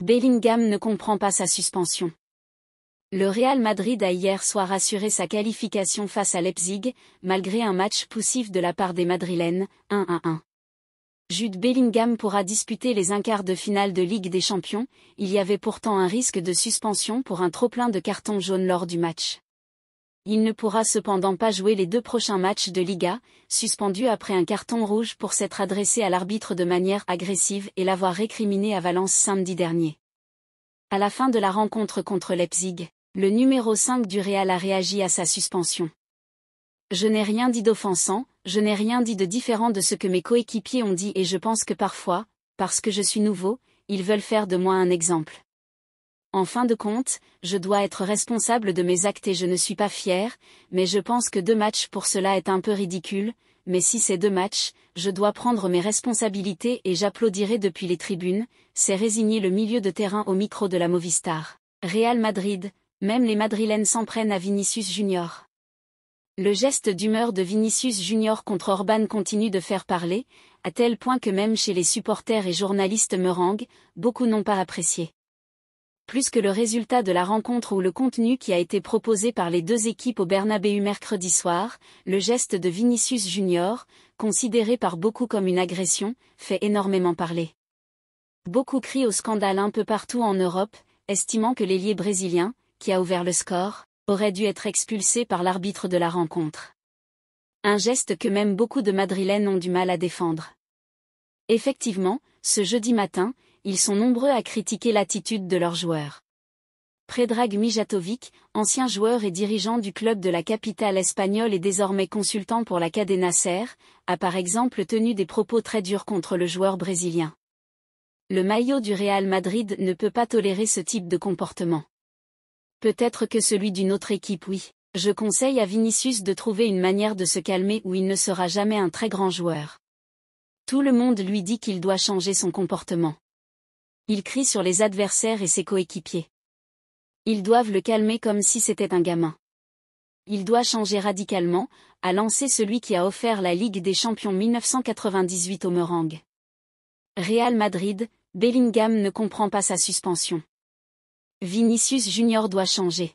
Bellingham ne comprend pas sa suspension. Le Real Madrid a hier soir assuré sa qualification face à Leipzig, malgré un match poussif de la part des Madrilènes, 1-1. Jude Bellingham pourra disputer les 1/4 de finale de Ligue des Champions, il y avait pourtant un risque de suspension pour un trop-plein de cartons jaunes lors du match. Il ne pourra cependant pas jouer les 2 prochains matchs de Liga, suspendu après un carton rouge pour s'être adressé à l'arbitre de manière agressive et l'avoir récriminé à Valence samedi dernier. À la fin de la rencontre contre Leipzig, le numéro 5 du Real a réagi à sa suspension. Je n'ai rien dit d'offensant, je n'ai rien dit de différent de ce que mes coéquipiers ont dit et je pense que parfois, parce que je suis nouveau, ils veulent faire de moi un exemple. En fin de compte, je dois être responsable de mes actes et je ne suis pas fier, mais je pense que 2 matchs pour cela est un peu ridicule, mais si c'est 2 matchs, je dois prendre mes responsabilités et j'applaudirai depuis les tribunes, c'est résigner le milieu de terrain au micro de la Movistar. Real Madrid, même les Madrilènes s'en prennent à Vinicius Junior. Le geste d'humeur de Vinicius Junior contre Orban continue de faire parler, à tel point que même chez les supporters et journalistes meringues, beaucoup n'ont pas apprécié. Plus que le résultat de la rencontre ou le contenu qui a été proposé par les 2 équipes au Bernabéu mercredi soir, le geste de Vinicius Junior, considéré par beaucoup comme une agression, fait énormément parler. Beaucoup crient au scandale un peu partout en Europe, estimant que l'ailier brésilien, qui a ouvert le score, aurait dû être expulsé par l'arbitre de la rencontre. Un geste que même beaucoup de Madrilènes ont du mal à défendre. Effectivement, ce jeudi matin, ils sont nombreux à critiquer l'attitude de leurs joueurs. Predrag Mijatovic, ancien joueur et dirigeant du club de la capitale espagnole et désormais consultant pour la Cadena Ser, a par exemple tenu des propos très durs contre le joueur brésilien. Le maillot du Real Madrid ne peut pas tolérer ce type de comportement. Peut-être que celui d'une autre équipe oui. Je conseille à Vinicius de trouver une manière de se calmer ou il ne sera jamais un très grand joueur. Tout le monde lui dit qu'il doit changer son comportement. Il crie sur les adversaires et ses coéquipiers. Ils doivent le calmer comme si c'était un gamin. Il doit changer radicalement, a lancé celui qui a offert la Ligue des Champions 1998 aux meringues. Real Madrid, Bellingham ne comprend pas sa suspension. Vinicius Junior doit changer.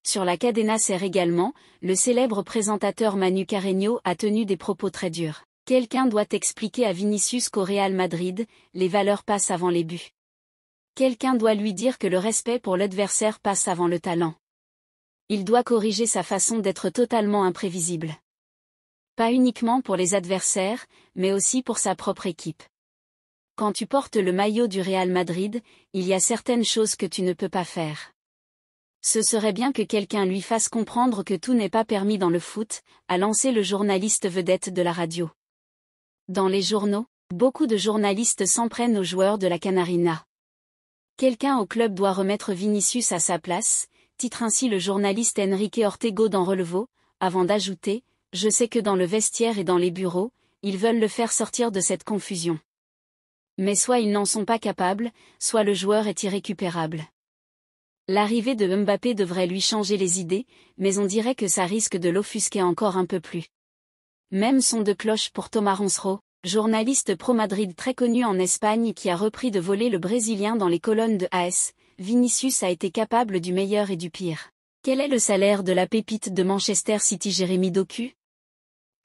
Sur la Cadena Ser également, le célèbre présentateur Manu Carreño a tenu des propos très durs. Quelqu'un doit expliquer à Vinicius qu'au Real Madrid, les valeurs passent avant les buts. Quelqu'un doit lui dire que le respect pour l'adversaire passe avant le talent. Il doit corriger sa façon d'être totalement imprévisible. Pas uniquement pour les adversaires, mais aussi pour sa propre équipe. Quand tu portes le maillot du Real Madrid, il y a certaines choses que tu ne peux pas faire. Ce serait bien que quelqu'un lui fasse comprendre que tout n'est pas permis dans le foot, a lancé le journaliste vedette de la radio. Dans les journaux, beaucoup de journalistes s'en prennent aux joueurs de la Canarina. Quelqu'un au club doit remettre Vinicius à sa place, titre ainsi le journaliste Enrique Ortego dans Relevo, avant d'ajouter « Je sais que dans le vestiaire et dans les bureaux, ils veulent le faire sortir de cette confusion. Mais soit ils n'en sont pas capables, soit le joueur est irrécupérable. » L'arrivée de Mbappé devrait lui changer les idées, mais on dirait que ça risque de l'offusquer encore un peu plus. Même son de cloche pour Thomas Ronseau, journaliste pro-Madrid très connu en Espagne qui a repris de voler le Brésilien dans les colonnes de AS, Vinicius a été capable du meilleur et du pire. Quel est le salaire de la pépite de Manchester City Jérémy Doku?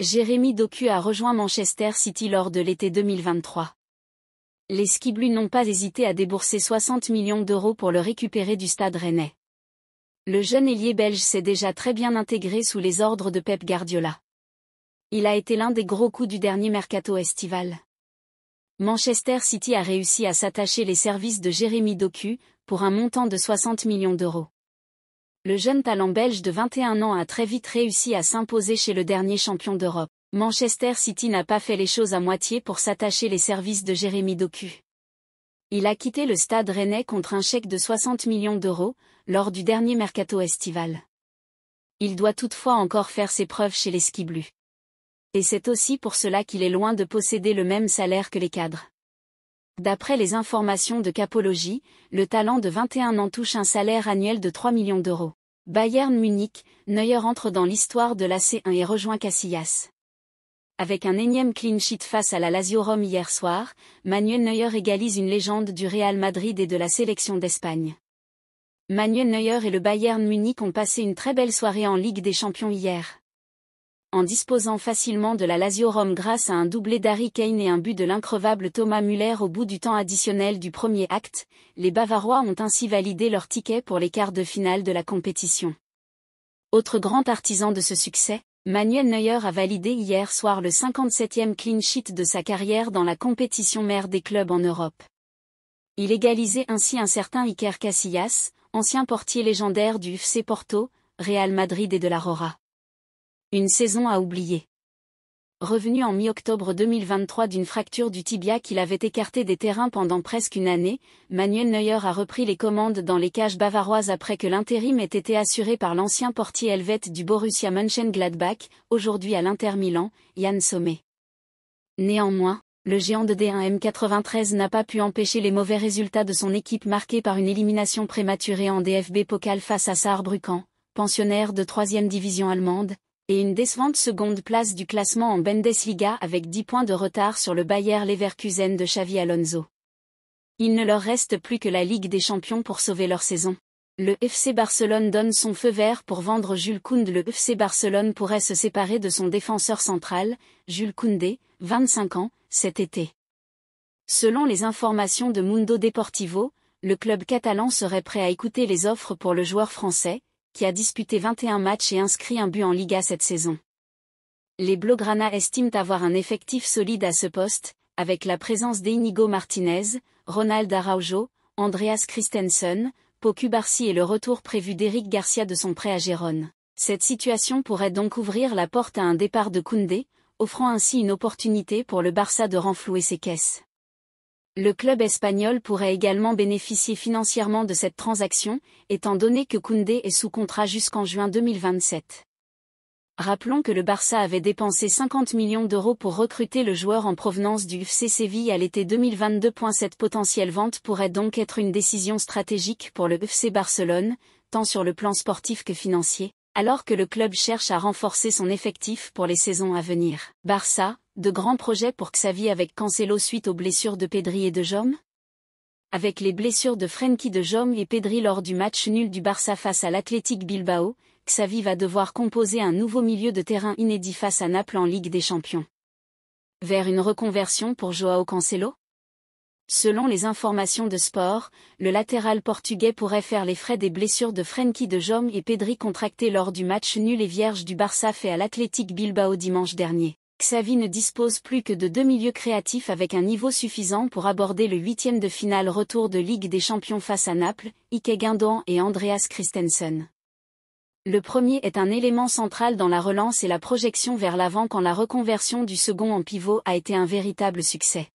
Jérémy Doku a rejoint Manchester City lors de l'été 2023. Les Skiblues n'ont pas hésité à débourser 60 millions d'euros pour le récupérer du Stade Rennais. Le jeune ailier belge s'est déjà très bien intégré sous les ordres de Pep Guardiola. Il a été l'un des gros coups du dernier mercato estival. Manchester City a réussi à s'attacher les services de Jérémy Doku, pour un montant de 60 millions d'euros. Le jeune talent belge de 21 ans a très vite réussi à s'imposer chez le dernier champion d'Europe. Manchester City n'a pas fait les choses à moitié pour s'attacher les services de Jérémy Doku. Il a quitté le Stade Rennais contre un chèque de 60 millions d'euros, lors du dernier mercato estival. Il doit toutefois encore faire ses preuves chez les Skiblues. Et c'est aussi pour cela qu'il est loin de posséder le même salaire que les cadres. D'après les informations de Capology, le talent de 21 ans touche un salaire annuel de 3 millions d'euros. Bayern Munich, Neuer entre dans l'histoire de l'AC1 et rejoint Casillas. Avec un énième clean sheet face à la Lazio Rome hier soir, Manuel Neuer égalise une légende du Real Madrid et de la sélection d'Espagne. Manuel Neuer et le Bayern Munich ont passé une très belle soirée en Ligue des Champions hier. En disposant facilement de la Lazio Rome grâce à un doublé d'Harry Kane et un but de l'increvable Thomas Müller au bout du temps additionnel du premier acte, les Bavarois ont ainsi validé leur ticket pour les quarts de finale de la compétition. Autre grand artisan de ce succès, Manuel Neuer a validé hier soir le 57e clean sheet de sa carrière dans la compétition mère des clubs en Europe. Il égalisait ainsi un certain Iker Casillas, ancien portier légendaire du FC Porto, Real Madrid et de la Rora. Une saison à oublier. Revenu en mi-octobre 2023 d'une fracture du tibia qu'il avait écarté des terrains pendant presque une année, Manuel Neuer a repris les commandes dans les cages bavaroises après que l'intérim ait été assuré par l'ancien portier helvète du Borussia Mönchengladbach, aujourd'hui à l'Inter Milan, Yann Sommer. Néanmoins, le géant de D1 M93 n'a pas pu empêcher les mauvais résultats de son équipe marquée par une élimination prématurée en DFB Pokal face à Saarbrücken, pensionnaire de 3e division allemande, et une décevante seconde place du classement en Bundesliga avec 10 points de retard sur le Bayer Leverkusen de Xavi Alonso. Il ne leur reste plus que la Ligue des Champions pour sauver leur saison. Le FC Barcelone donne son feu vert pour vendre Jules Koundé. Le FC Barcelone pourrait se séparer de son défenseur central, Jules Koundé, 25 ans, cet été. Selon les informations de Mundo Deportivo, le club catalan serait prêt à écouter les offres pour le joueur français, qui a disputé 21 matchs et inscrit un but en Liga cette saison. Les Blaugrana estiment avoir un effectif solide à ce poste, avec la présence d'Íñigo Martínez, Ronald Araujo, Andreas Christensen, Pau Cubarsí et le retour prévu d'Éric Garcia de son prêt à Gérone. Cette situation pourrait donc ouvrir la porte à un départ de Koundé, offrant ainsi une opportunité pour le Barça de renflouer ses caisses. Le club espagnol pourrait également bénéficier financièrement de cette transaction, étant donné que Koundé est sous contrat jusqu'en juin 2027. Rappelons que le Barça avait dépensé 50 millions d'euros pour recruter le joueur en provenance du FC Séville à l'été 2022. Cette potentielle vente pourrait donc être une décision stratégique pour le FC Barcelone, tant sur le plan sportif que financier, alors que le club cherche à renforcer son effectif pour les saisons à venir. Barça, de grands projets pour Xavi avec Cancelo suite aux blessures de Pedri et de Jong? Avec les blessures de Frenkie de Jong et Pedri lors du match nul du Barça face à l'Athletic Bilbao, Xavi va devoir composer un nouveau milieu de terrain inédit face à Naples en Ligue des Champions. Vers une reconversion pour Joao Cancelo? Selon les informations de Sport, le latéral portugais pourrait faire les frais des blessures de Frenkie de Jong et Pedri contractées lors du match nul et vierge du Barça fait à l'Athletic Bilbao dimanche dernier. Xavi ne dispose plus que de 2 milieux créatifs avec un niveau suffisant pour aborder le 8e de finale retour de Ligue des Champions face à Naples, Ike Guindoan et Andreas Christensen. Le premier est un élément central dans la relance et la projection vers l'avant quand la reconversion du second en pivot a été un véritable succès.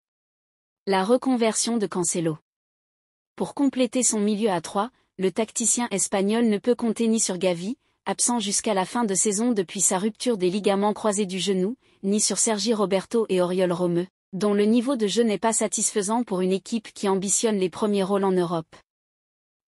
La reconversion de Cancelo. Pour compléter son milieu à 3, le tacticien espagnol ne peut compter ni sur Gavi, absent jusqu'à la fin de saison depuis sa rupture des ligaments croisés du genou, ni sur Sergi Roberto et Oriol Romeu, dont le niveau de jeu n'est pas satisfaisant pour une équipe qui ambitionne les premiers rôles en Europe.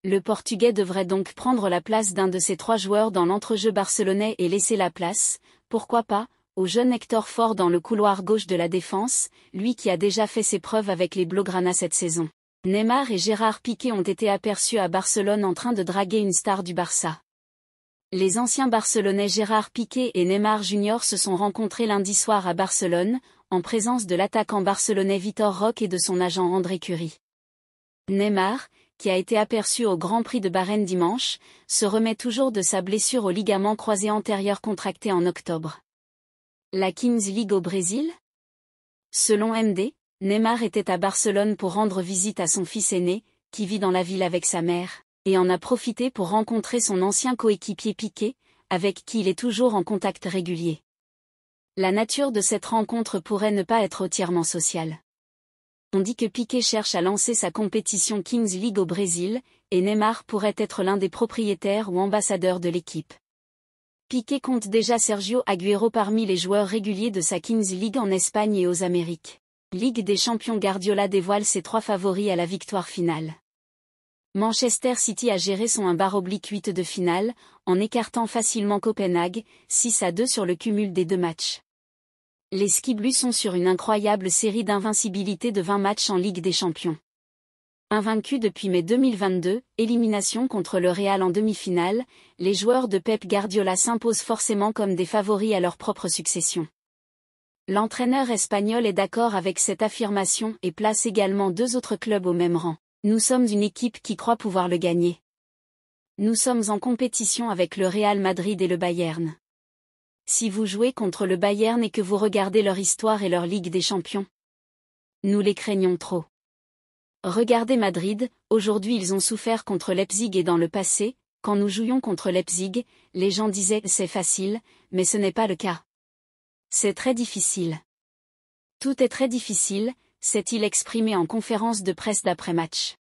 Le Portugais devrait donc prendre la place d'un de ces 3 joueurs dans l'entrejeu barcelonais et laisser la place, pourquoi pas, au jeune Hector Ford dans le couloir gauche de la défense, lui qui a déjà fait ses preuves avec les Blaugrana cette saison. Neymar et Gérard Piqué ont été aperçus à Barcelone en train de draguer une star du Barça. Les anciens Barcelonais Gérard Piqué et Neymar Junior se sont rencontrés lundi soir à Barcelone, en présence de l'attaquant barcelonais Vitor Roque et de son agent André Curie. Neymar, qui a été aperçu au Grand Prix de Bahreïn dimanche, se remet toujours de sa blessure au ligament croisé antérieur contracté en octobre. La Kings League au Brésil? Selon MD, Neymar était à Barcelone pour rendre visite à son fils aîné, qui vit dans la ville avec sa mère, et en a profité pour rencontrer son ancien coéquipier Piqué, avec qui il est toujours en contact régulier. La nature de cette rencontre pourrait ne pas être entièrement sociale. On dit que Piqué cherche à lancer sa compétition Kings League au Brésil, et Neymar pourrait être l'un des propriétaires ou ambassadeurs de l'équipe. Piqué compte déjà Sergio Agüero parmi les joueurs réguliers de sa Kings League en Espagne et aux Amériques. Ligue des Champions. Guardiola dévoile ses 3 favoris à la victoire finale. Manchester City a géré son 1/8 de finale, en écartant facilement Copenhague, 6-2 sur le cumul des 2 matchs. Les Skiblues sont sur une incroyable série d'invincibilité de 20 matchs en Ligue des Champions. Invaincus depuis mai 2022, élimination contre le Real en demi-finale, les joueurs de Pep Guardiola s'imposent forcément comme des favoris à leur propre succession. L'entraîneur espagnol est d'accord avec cette affirmation et place également 2 autres clubs au même rang. Nous sommes une équipe qui croit pouvoir le gagner. Nous sommes en compétition avec le Real Madrid et le Bayern. Si vous jouez contre le Bayern et que vous regardez leur histoire et leur Ligue des Champions, nous les craignons trop. Regardez Madrid, aujourd'hui ils ont souffert contre Leipzig et dans le passé, quand nous jouions contre Leipzig, les gens disaient « c'est facile », mais ce n'est pas le cas. C'est très difficile. Tout est très difficile, s'est-il exprimé en conférence de presse d'après-match.